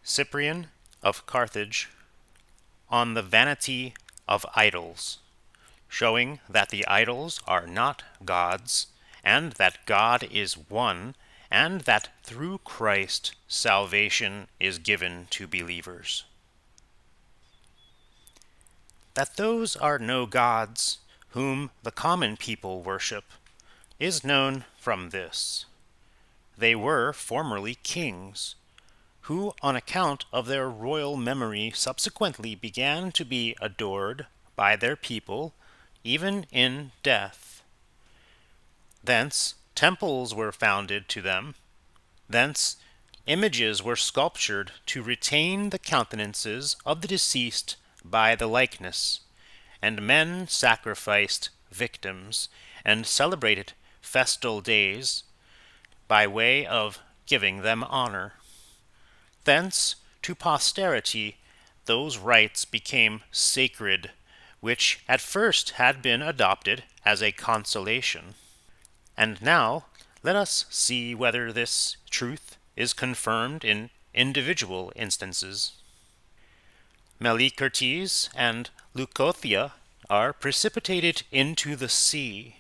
Cyprian of Carthage on the Vanity of Idols, showing that the idols are not gods, and that God is one, and that through Christ salvation is given to believers. That those are no gods whom the common people worship is known from this. They were formerly kings, who on account of their royal memory subsequently began to be adored by their people even in death. Thence temples were founded to them. Thence images were sculptured to retain the countenances of the deceased by the likeness, and men sacrificed victims and celebrated festal days by way of giving them honor. Thence to posterity those rites became sacred, which at first had been adopted as a consolation. And now let us see whether this truth is confirmed in individual instances. Melicertes and Leucothea are precipitated into the sea,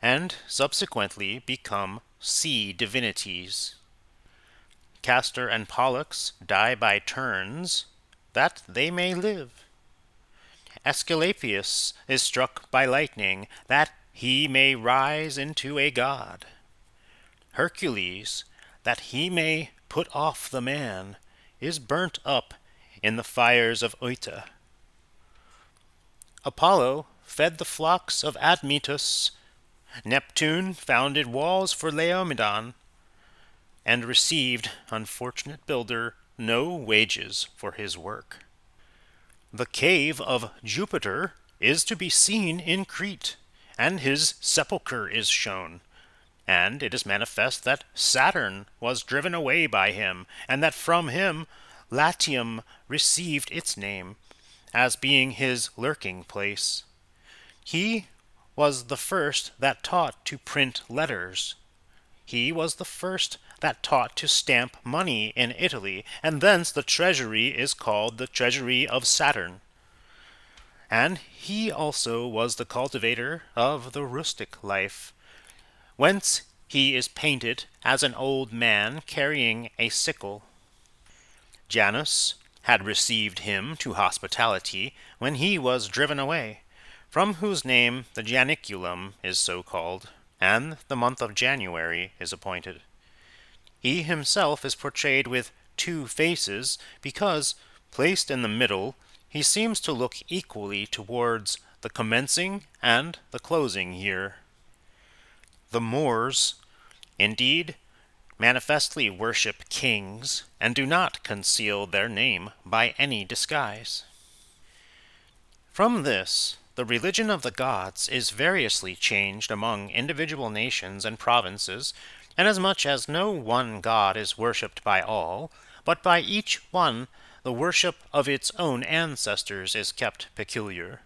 and subsequently become sea divinities. Castor and Pollux die by turns, that they may live. Aesculapius is struck by lightning, that he may rise into a god. Hercules, that he may put off the man, is burnt up in the fires of Oeta. Apollo fed the flocks of Admetus. Neptune founded walls for Laomedon, and received, unfortunate builder, no wages for his work. The cave of Jupiter is to be seen in Crete, and his sepulchre is shown, and it is manifest that Saturn was driven away by him, and that from him Latium received its name, as being his lurking place. He was the first that taught to print letters. He was the first that taught to stamp money in Italy, and thence the treasury is called the treasury of Saturn. And he also was the cultivator of the rustic life, whence he is painted as an old man carrying a sickle. Janus had received him to hospitality when he was driven away, from whose name the Janiculum is so called, and the month of January is appointed. He himself is portrayed with two faces, because, placed in the middle, he seems to look equally towards the commencing and the closing year. The Moors, indeed, manifestly worship kings, and do not conceal their name by any disguise. From this, the religion of the gods is variously changed among individual nations and provinces, inasmuch as no one god is worshipped by all, but by each one the worship of its own ancestors is kept peculiar.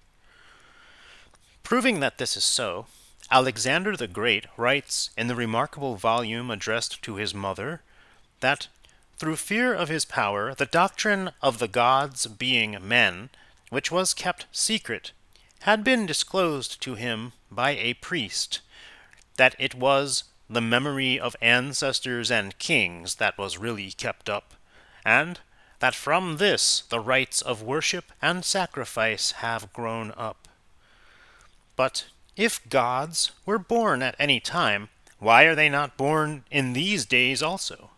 Proving that this is so, Alexander the Great writes in the remarkable volume addressed to his mother, that through fear of his power the doctrine of the gods being men, which was kept secret, had been disclosed to him by a priest, that it was the memory of ancestors and kings that was really kept up, and that from this the rites of worship and sacrifice have grown up. But if gods were born at any time, why are they not born in these days also?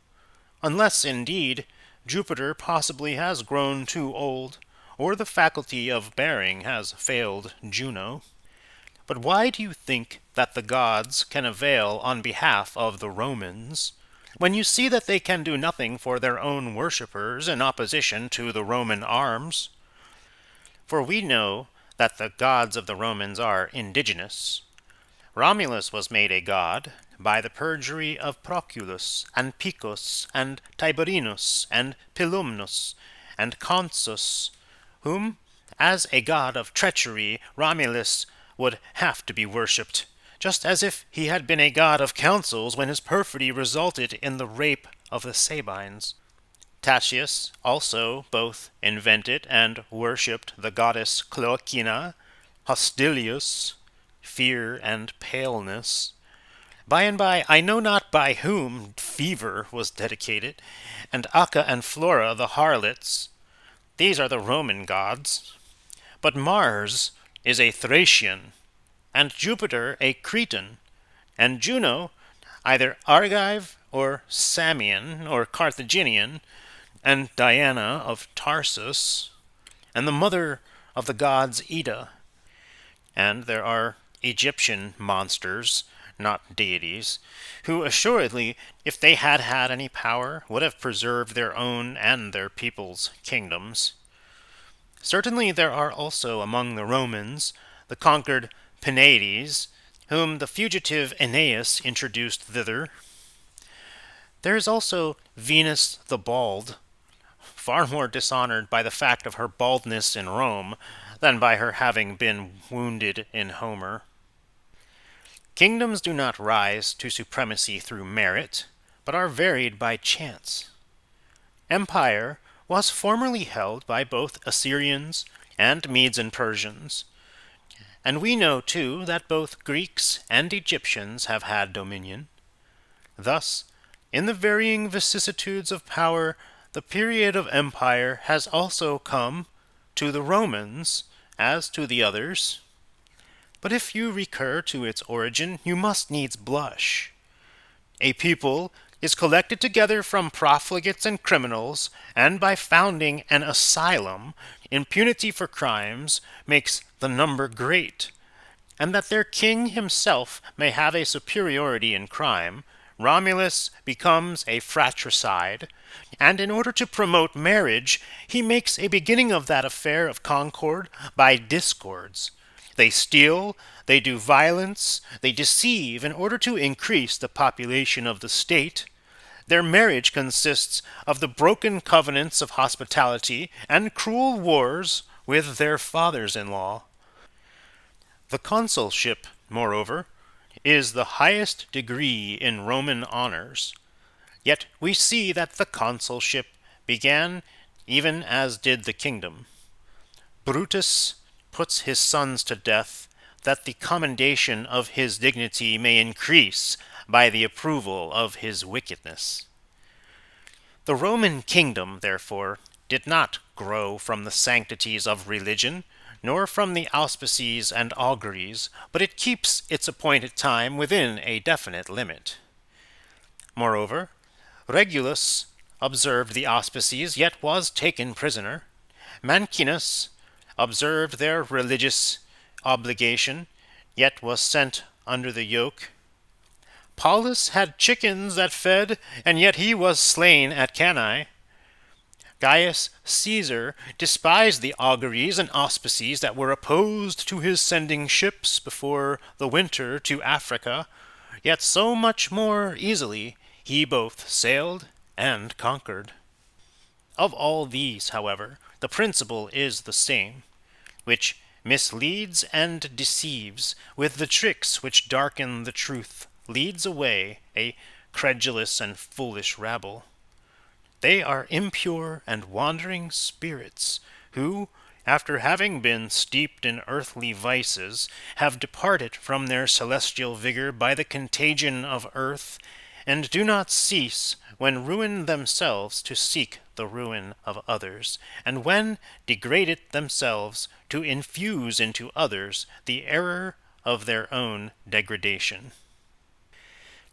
Unless, indeed, Jupiter possibly has grown too old, or the faculty of bearing has failed Juno. But why do you think that the gods can avail on behalf of the Romans, when you see that they can do nothing for their own worshippers in opposition to the Roman arms? For we know that the gods of the Romans are indigenous. Romulus was made a god by the perjury of Proculus, and Picus, and Tiberinus, and Pilumnus, and Consus, whom, as a god of treachery, Romulus would have to be worshipped, just as if he had been a god of counsels when his perfidy resulted in the rape of the Sabines. Thascius also both invented and worshipped the goddess Cloacina, Hostilius, fear and paleness. By and by, I know not by whom, fever was dedicated, and Acca and Flora the harlots. These are the Roman gods. But Mars is a Thracian, and Jupiter a Cretan, and Juno either Argive or Samian or Carthaginian, and Diana of Tarsus, and the mother of the gods Ida. And there are Egyptian monsters, not deities, who assuredly, if they had had any power, would have preserved their own and their people's kingdoms. Certainly there are also among the Romans the conquered Penates, whom the fugitive Aeneas introduced thither. There is also Venus the Bald, far more dishonored by the fact of her baldness in Rome than by her having been wounded in Homer. Kingdoms do not rise to supremacy through merit, but are varied by chance. Empire was formerly held by both Assyrians and Medes and Persians, and we know too that both Greeks and Egyptians have had dominion. Thus, in the varying vicissitudes of power, the period of empire has also come to the Romans as to the others. But if you recur to its origin, you must needs blush. A people is collected together from profligates and criminals, and by founding an asylum, impunity for crimes makes the number great, and that their king himself may have a superiority in crime, Romulus becomes a fratricide, and in order to promote marriage, he makes a beginning of that affair of concord by discords. They steal, they do violence, they deceive in order to increase the population of the state. Their marriage consists of the broken covenants of hospitality and cruel wars with their fathers-in-law. The consulship, moreover, is the highest degree in Roman honors. Yet we see that the consulship began even as did the kingdom. Brutus puts his sons to death, that the commendation of his dignity may increase by the approval of his wickedness. The Roman kingdom, therefore, did not grow from the sanctities of religion, nor from the auspices and auguries, but it keeps its appointed time within a definite limit. Moreover, Regulus observed the auspices, yet was taken prisoner. Mancinus observed their religious obligation, yet was sent under the yoke. Paulus had chickens that fed, and yet he was slain at Cannae. Gaius Caesar despised the auguries and auspices that were opposed to his sending ships before the winter to Africa, yet so much more easily he both sailed and conquered. Of all these, however, the principle is the same, which misleads and deceives with the tricks which darken the truth, leads away a credulous and foolish rabble. They are impure and wandering spirits, who, after having been steeped in earthly vices, have departed from their celestial vigor by the contagion of earth, and do not cease, when ruined themselves, to seek the ruin of others, and when degraded themselves, to infuse into others the error of their own degradation.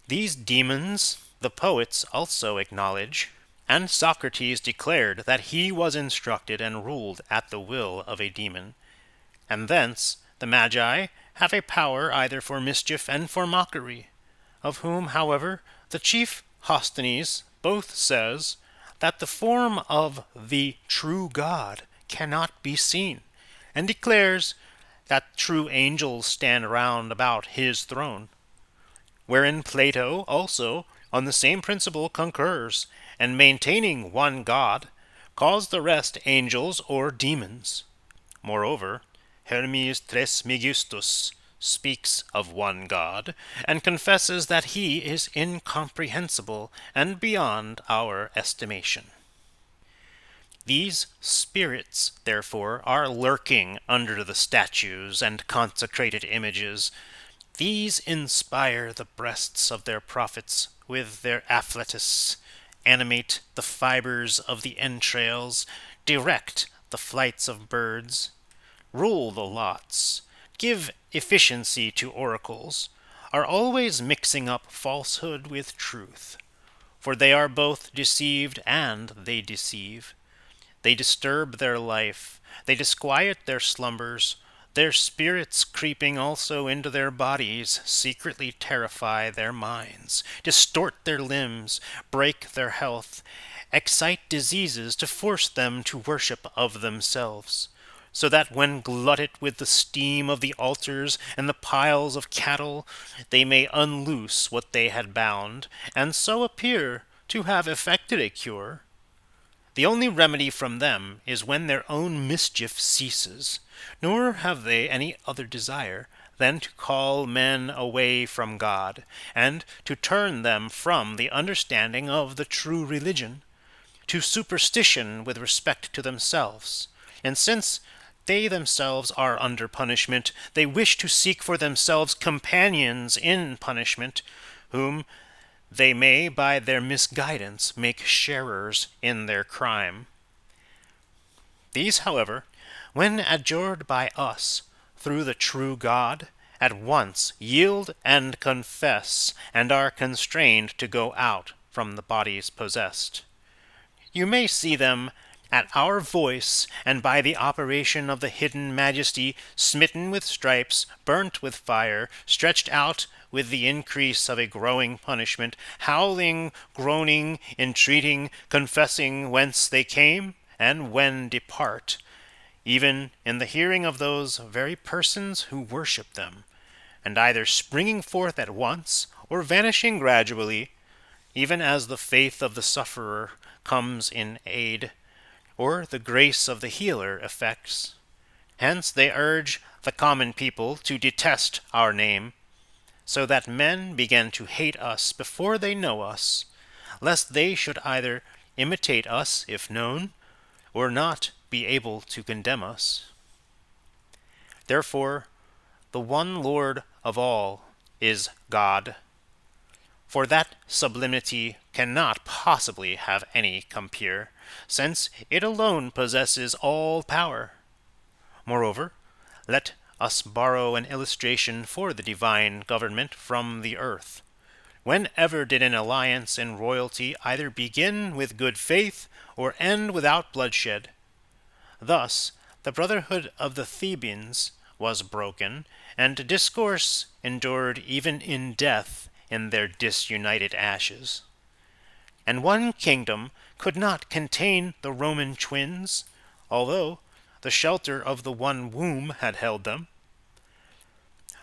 These demons the poets also acknowledge, and Socrates declared that he was instructed and ruled at the will of a demon, and thence the Magi have a power either for mischief and for mockery, of whom, however, the chief Hosthenes both says that the form of the true God cannot be seen, and declares that true angels stand round about his throne, wherein Plato also on the same principle concurs, and maintaining one God, calls the rest angels or demons. Moreover, Hermes Trismegistus speaks of one God, and confesses that he is incomprehensible and beyond our estimation. These spirits, therefore, are lurking under the statues and consecrated images. These inspire the breasts of their prophets with their afflatus, animate the fibers of the entrails, direct the flights of birds, rule the lots, give efficiency to oracles, are always mixing up falsehood with truth. For they are both deceived and they deceive. They disturb their life, they disquiet their slumbers, their spirits creeping also into their bodies secretly terrify their minds, distort their limbs, break their health, excite diseases to force them to worship of themselves, so that when glutted with the steam of the altars and the piles of cattle, they may unloose what they had bound, and so appear to have effected a cure. The only remedy from them is when their own mischief ceases, nor have they any other desire than to call men away from God, and to turn them from the understanding of the true religion, to superstition with respect to themselves. And since they themselves are under punishment, they wish to seek for themselves companions in punishment, whom they may by their misguidance make sharers in their crime. These, however, when adjured by us through the true God, at once yield and confess, and are constrained to go out from the bodies possessed. You may see them at our voice, and by the operation of the hidden majesty, smitten with stripes, burnt with fire, stretched out with the increase of a growing punishment, howling, groaning, entreating, confessing whence they came, and when depart, even in the hearing of those very persons who worship them, and either springing forth at once, or vanishing gradually, even as the faith of the sufferer comes in aid, or the grace of the healer effects. Hence they urge the common people to detest our name, so that men begin to hate us before they know us, lest they should either imitate us if known, or not be able to condemn us. Therefore, the one Lord of all is God, for that sublimity cannot possibly have any compeer, since it alone possesses all power. Moreover, let us borrow an illustration for the divine government from the earth. Whenever did an alliance in royalty either begin with good faith or end without bloodshed? Thus, the brotherhood of the Thebans was broken, and discourse endured even in death in their disunited ashes. And one kingdom could not contain the Roman twins, although the shelter of the one womb had held them.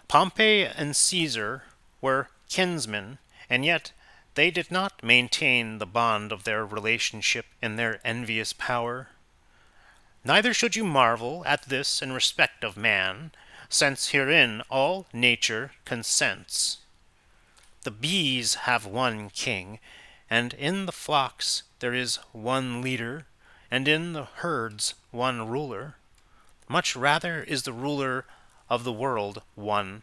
Pompey and Caesar were kinsmen, and yet they did not maintain the bond of their relationship in their envious power. Neither should you marvel at this in respect of man, since herein all nature consents. The bees have one king, and in the flocks there is one leader, and in the herds one ruler. Much rather is the ruler of the world one,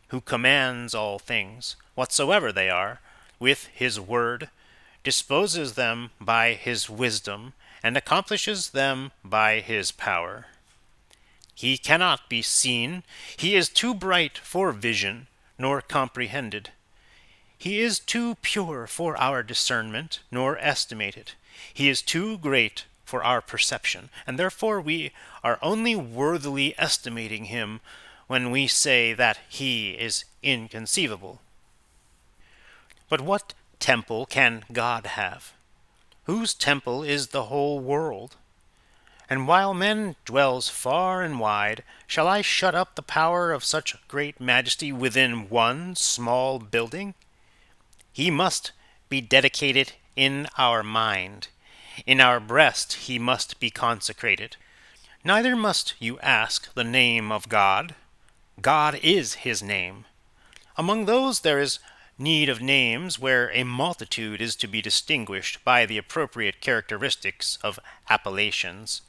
who commands all things, whatsoever they are, with his word, disposes them by his wisdom, and accomplishes them by his power. He cannot be seen, he is too bright for vision, nor comprehended. He is too pure for our discernment, nor estimated. He is too great for our perception, and therefore we are only worthily estimating him when we say that he is inconceivable. But what temple can God have, whose temple is the whole world? And while man dwells far and wide, shall I shut up the power of such great majesty within one small building? He must be dedicated in our mind. In our breast he must be consecrated. Neither must you ask the name of God. God is his name. Among those there is need of names where a multitude is to be distinguished by the appropriate characteristics of appellations.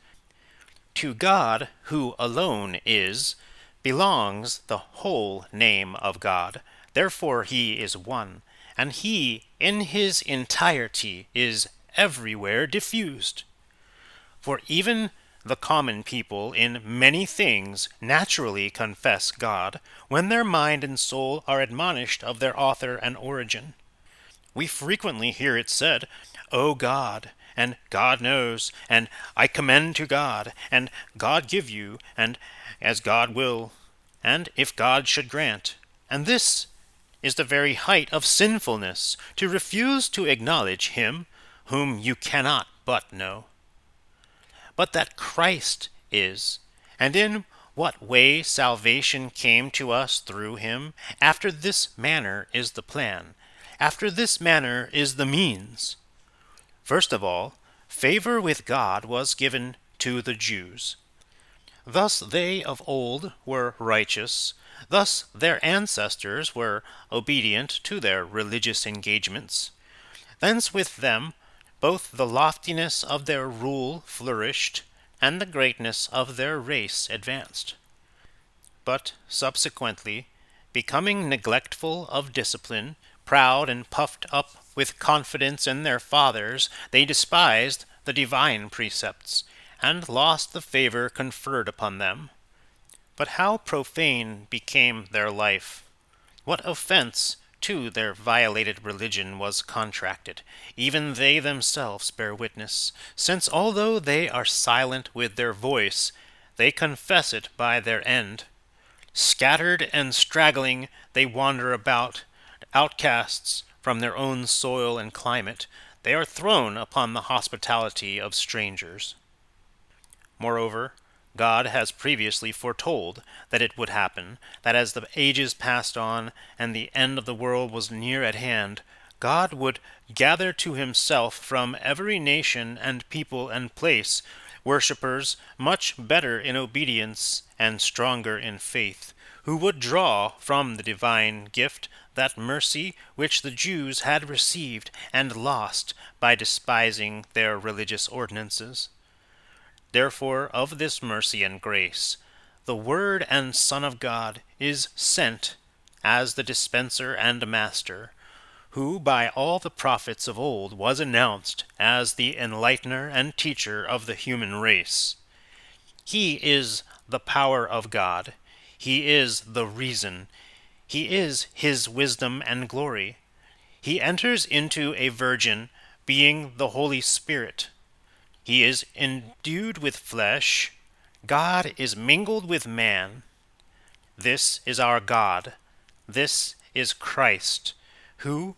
To God, who alone is, belongs the whole name of God. Therefore he is one, and he in his entirety is everywhere diffused. For even the common people in many things naturally confess God, when their mind and soul are admonished of their author and origin. We frequently hear it said, O God, and God knows, and I commend to God, and God give you, and as God will, and if God should grant. And this is the very height of sinfulness, to refuse to acknowledge him whom you cannot but know. But that Christ is, and in what way salvation came to us through him, after this manner is the plan, after this manner is the means. First of all, favor with God was given to the Jews. Thus they of old were righteous, thus their ancestors were obedient to their religious engagements. Thence with them both the loftiness of their rule flourished, and the greatness of their race advanced. But subsequently, becoming neglectful of discipline, proud and puffed up with confidence in their fathers, they despised the divine precepts, and lost the favor conferred upon them. But how profane became their life! What offense to their violated religion was contracted, even they themselves bear witness, since although they are silent with their voice, they confess it by their end. Scattered and straggling, they wander about, outcasts from their own soil and climate. They are thrown upon the hospitality of strangers. Moreover, God has previously foretold that it would happen, that as the ages passed on, and the end of the world was near at hand, God would gather to himself from every nation and people and place worshippers much better in obedience and stronger in faith, who would draw from the divine gift that mercy which the Jews had received and lost by despising their religious ordinances. Therefore of this mercy and grace, the Word and Son of God is sent as the dispenser and master, who by all the prophets of old was announced as the enlightener and teacher of the human race. He is the power of God. He is the reason. He is his wisdom and glory. He enters into a virgin, being the Holy Spirit. He is endued with flesh. God is mingled with man. This is our God. This is Christ, who,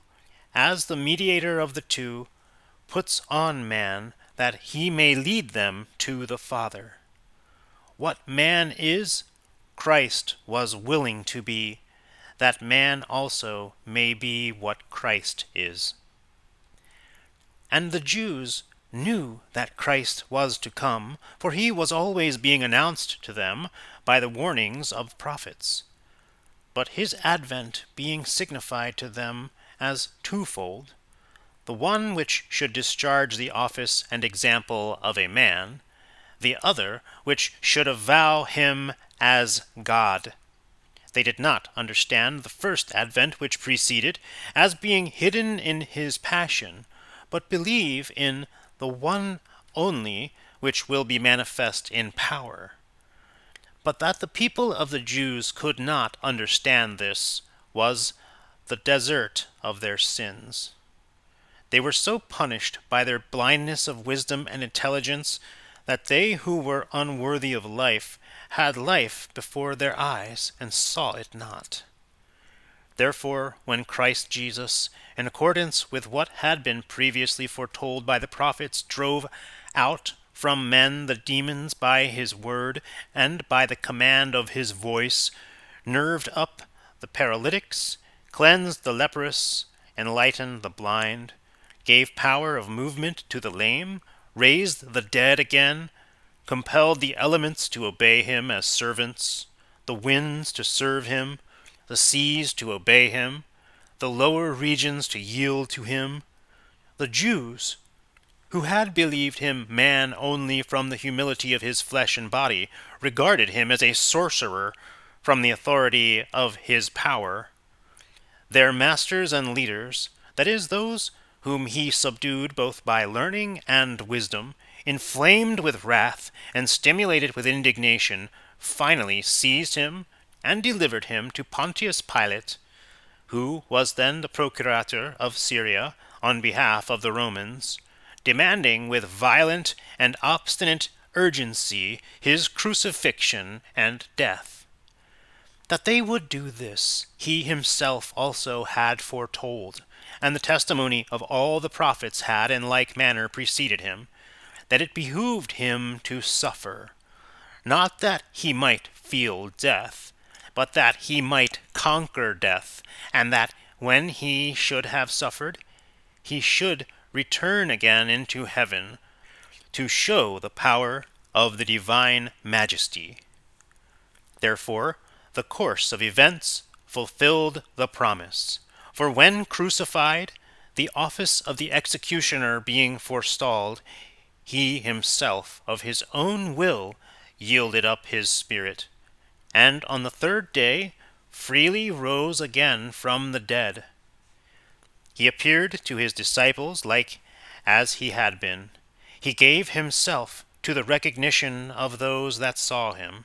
as the mediator of the two, puts on man that he may lead them to the Father. What man is, Christ was willing to be, that man also may be what Christ is. And the Jews knew that Christ was to come, for he was always being announced to them by the warnings of prophets. But his advent being signified to them as twofold, the one which should discharge the office and example of a man, the other which should avow him as God. They did not understand the first advent which preceded as being hidden in his passion, but believe in the one only which will be manifest in power. But that the people of the Jews could not understand this was the desert of their sins. They were so punished by their blindness of wisdom and intelligence that they who were unworthy of life had life before their eyes and saw it not. Therefore, when Christ Jesus, in accordance with what had been previously foretold by the prophets, drove out from men the demons by his word and by the command of his voice, nerved up the paralytics, cleansed the leprous, enlightened the blind, gave power of movement to the lame, raised the dead again, compelled the elements to obey him as servants, the winds to serve him, the seas to obey him, the lower regions to yield to him. The Jews, who had believed him man only from the humility of his flesh and body, regarded him as a sorcerer from the authority of his power. Their masters and leaders, that is, those whom he subdued both by learning and wisdom, inflamed with wrath and stimulated with indignation, finally seized him and delivered him to Pontius Pilate, who was then the procurator of Syria on behalf of the Romans, demanding with violent and obstinate urgency his crucifixion and death. That they would do this, he himself also had foretold, and the testimony of all the prophets had in like manner preceded him, that it behooved him to suffer, not that he might feel death, but that he might conquer death, and that when he should have suffered, he should return again into heaven, to show the power of the divine majesty. Therefore, the course of events fulfilled the promise, for when crucified, the office of the executioner being forestalled, he himself of his own will yielded up his spirit, and on the third day freely rose again from the dead. He appeared to his disciples like as he had been. He gave himself to the recognition of those that saw him,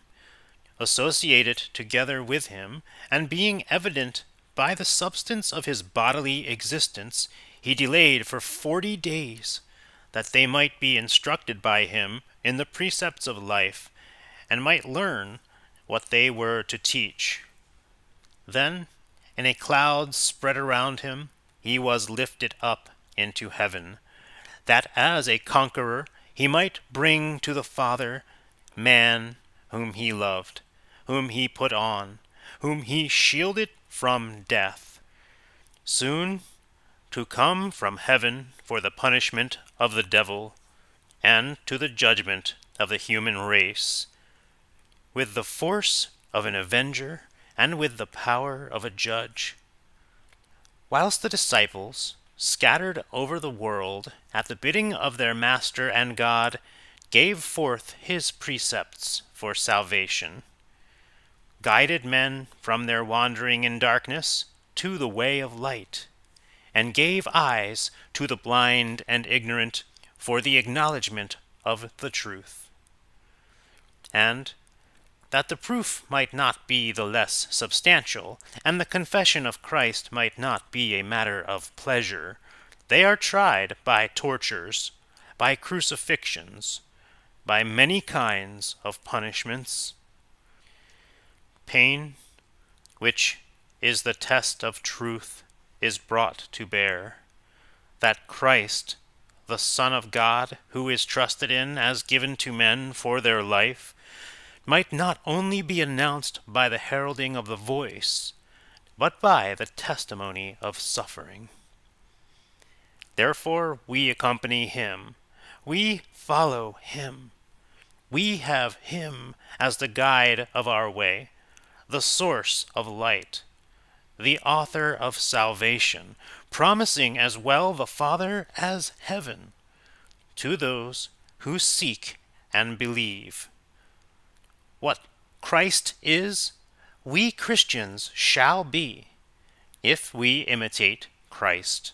associated together with him, and being evident by the substance of his bodily existence, he delayed for 40 days, that they might be instructed by him in the precepts of life, and might learn what they were to teach. Then, in a cloud spread around him, he was lifted up into heaven, that as a conqueror he might bring to the Father man whom he loved, whom he put on, whom he shielded from death, soon to come from heaven for the punishment of the devil, and to the judgment of the human race, with the force of an avenger and with the power of a judge. Whilst the disciples, scattered over the world at the bidding of their Master and God, gave forth his precepts for salvation, guided men from their wandering in darkness to the way of light, and gave eyes to the blind and ignorant for the acknowledgement of the truth. And that the proof might not be the less substantial, and the confession of Christ might not be a matter of pleasure, they are tried by tortures, by crucifixions, by many kinds of punishments. Pain, which is the test of truth, is brought to bear, that Christ, the Son of God, who is trusted in as given to men for their life, might not only be announced by the heralding of the voice, but by the testimony of suffering. Therefore we accompany him, we follow him, we have him as the guide of our way, the source of light, the author of salvation, promising as well the Father as heaven to those who seek and believe. What Christ is, we Christians shall be, if we imitate Christ.